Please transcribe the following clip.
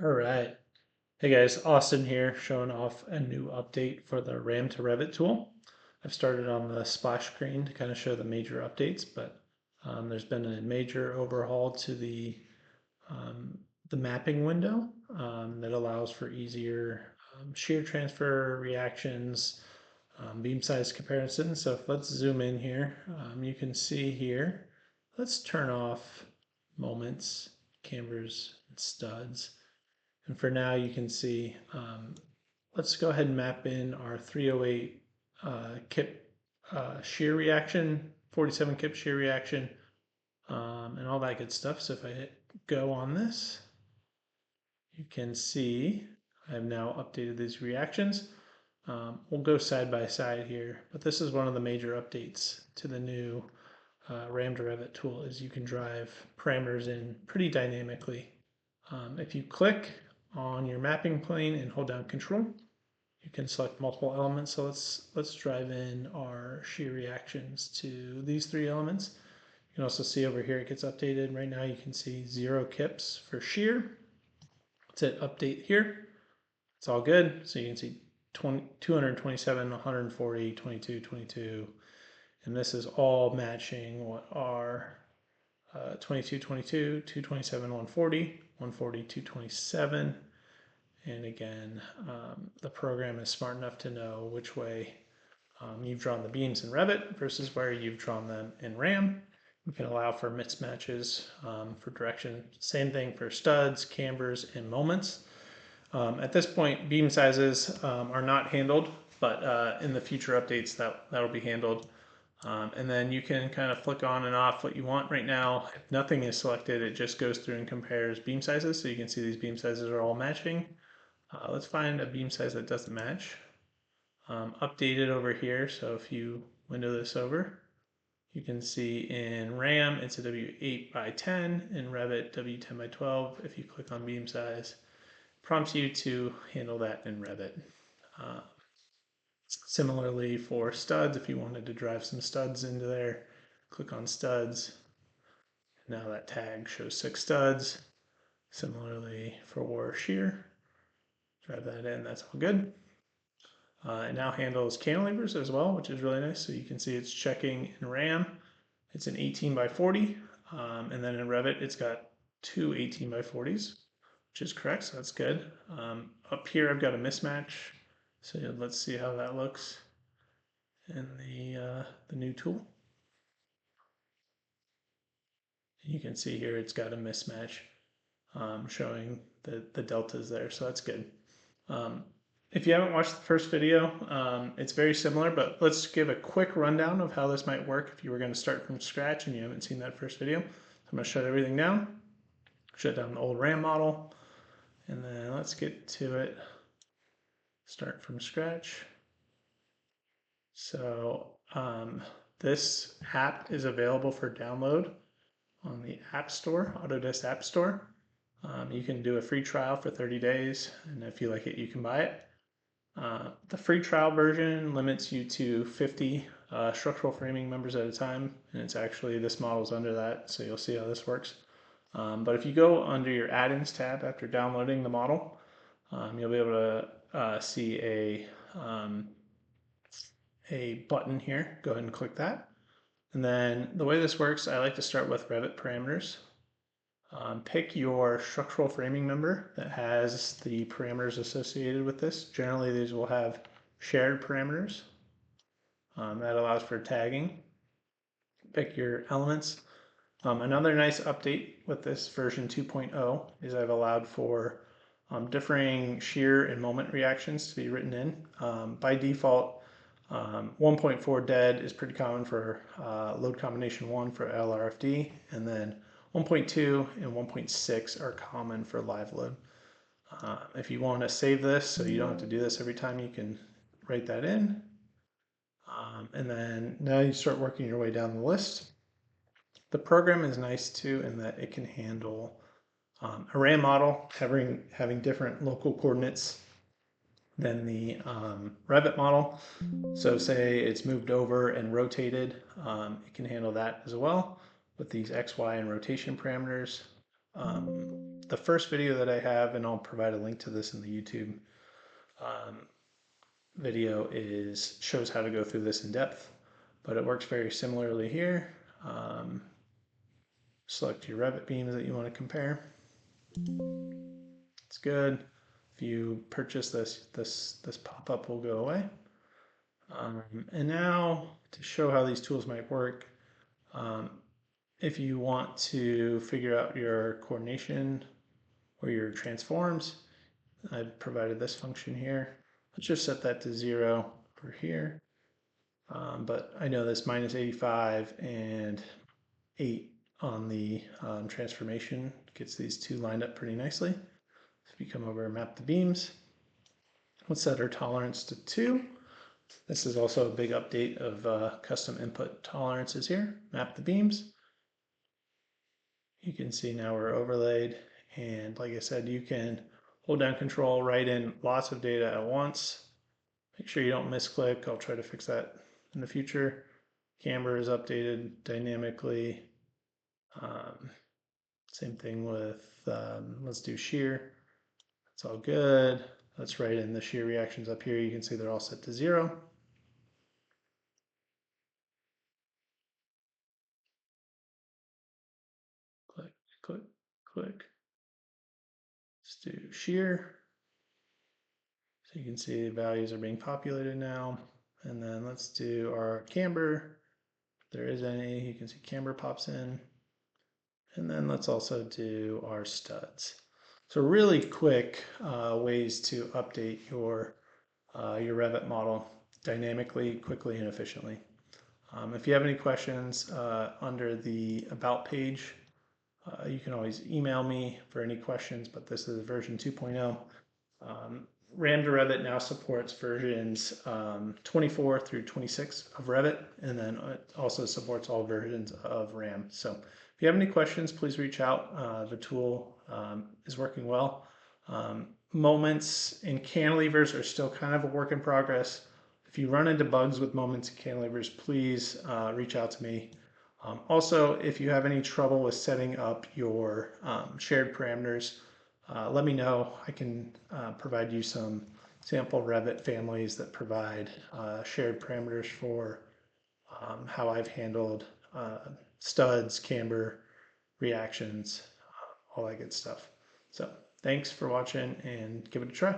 All right. Hey guys, Austin here showing off a new update for the RAM to Revit tool. I've started on the splash screen to kind of show the major updates, but there's been a major overhaul to um, the mapping window that allows for easier shear transfer reactions, beam size comparison. So let's zoom in here. You can see here, let's turn off moments, cambers, and studs. And for now, you can see, let's go ahead and map in our 308 kip shear reaction, 47 kip shear reaction, and all that good stuff. So if I hit go on this, you can see I've now updated these reactions. We'll go side by side here, but this is one of the major updates to the new RAM to Revit tool is you can drive parameters in pretty dynamically. If you click on your mapping plane and hold down Control, you can select multiple elements. So let's drive in our shear reactions to these three elements. You can also see over here it gets updated. Right now you can see 0 kips for shear. Let's hit update here. It's all good. So you can see 227, 140, 22, 22. And this is all matching what our 22, 22, 227, 140, 140, 227. And again, the program is smart enough to know which way you've drawn the beams in Revit versus where you've drawn them in RAM. You can allow for mismatches for direction. Same thing for studs, cambers, and moments. At this point, beam sizes are not handled, but in the future updates that'll be handled. And then you can kind of flick on and off what you want. Right now, if nothing is selected, it just goes through and compares beam sizes. So you can see these beam sizes are all matching. Let's find a beam size that doesn't match. Updated over here. So if you window this over, you can see in RAM it's a W8 by 10, in Revit W10 by 12. If you click on beam size, it prompts you to handle that in Revit. Uh, Similarly for studs, if you wanted to drive some studs into there, click on studs. Now that tag shows 6 studs. Similarly for shear, drive that in, that's all good. It now handles cantilevers as well, which is really nice. So you can see it's checking in RAM. It's an 18 by 40. And then in Revit, it's got two 18 by 40s, which is correct. So that's good. Up here, I've got a mismatch. So let's see how that looks in the new tool. You can see here it's got a mismatch showing the deltas there. So that's good. Um, if you haven't watched the first video, it's very similar, but let's give a quick rundown of how this might work if you were going to start from scratch and you haven't seen that first video. I'm going to shut everything down, shut down the old RAM model, and then let's get to it. Start from scratch. So this app is available for download on the App Store, Autodesk App Store. You can do a free trial for 30 days, and if you like it, you can buy it. The free trial version limits you to 50 structural framing members at a time, and it's actually, this model's under that, so you'll see how this works. But if you go under your add-ins tab after downloading the model, you'll be able to see a button here. Go ahead and click that. And then the way this works, I like to start with Revit parameters. Pick your structural framing member that has the parameters associated with this. Generally, these will have shared parameters. That allows for tagging. Pick your elements. Another nice update with this version 2.0 is I've allowed for differing shear and moment reactions to be written in. By default, 1.4 dead is pretty common for load combination 1 for LRFD, and then 1.2 and 1.6 are common for live load. If you want to save this so you don't have to do this every time, you can write that in. And then now you start working your way down the list. The program is nice too in that it can handle a RAM model having different local coordinates than the Revit model. So say it's moved over and rotated, it can handle that as well with these X, Y, and rotation parameters. the first video that I have, and I'll provide a link to this in the YouTube video, shows how to go through this in depth, but it works very similarly here. Select your Revit beams that you want to compare. It's good. If you purchase this pop-up will go away. And now to show how these tools might work, if you want to figure out your coordination or your transforms, I've provided this function here. Let's just set that to 0 for here. But I know this minus 85 and 8 on the transformation gets these two lined up pretty nicely. So if you come over and map the beams, let's set our tolerance to 2. This is also a big update of custom input tolerances here. Map the beams. You can see now we're overlaid, and like I said, you can hold down control, write in lots of data at once. Make sure you don't misclick. I'll try to fix that in the future. Camber is updated dynamically. Same thing with, let's do shear. It's all good. Let's write in the shear reactions up here. You can see they're all set to 0. Click, click, click. Let's do shear. So you can see the values are being populated now. And then let's do our camber. If there is any, you can see camber pops in. And then let's also do our studs. So really quick ways to update your Revit model dynamically, quickly, and efficiently. If you have any questions under the About page, you can always email me for any questions, but this is version 2.0. RAM to Revit now supports versions 24 through 26 of Revit, and then it also supports all versions of RAM. So if you have any questions, please reach out. The tool is working well. Moments and cantilevers are still kind of a work in progress. If you run into bugs with moments and cantilevers, please reach out to me. Also, if you have any trouble with setting up your shared parameters, let me know. I can provide you some sample Revit families that provide shared parameters for how I've handled studs, camber, reactions, all that good stuff. So thanks for watching, and give it a try.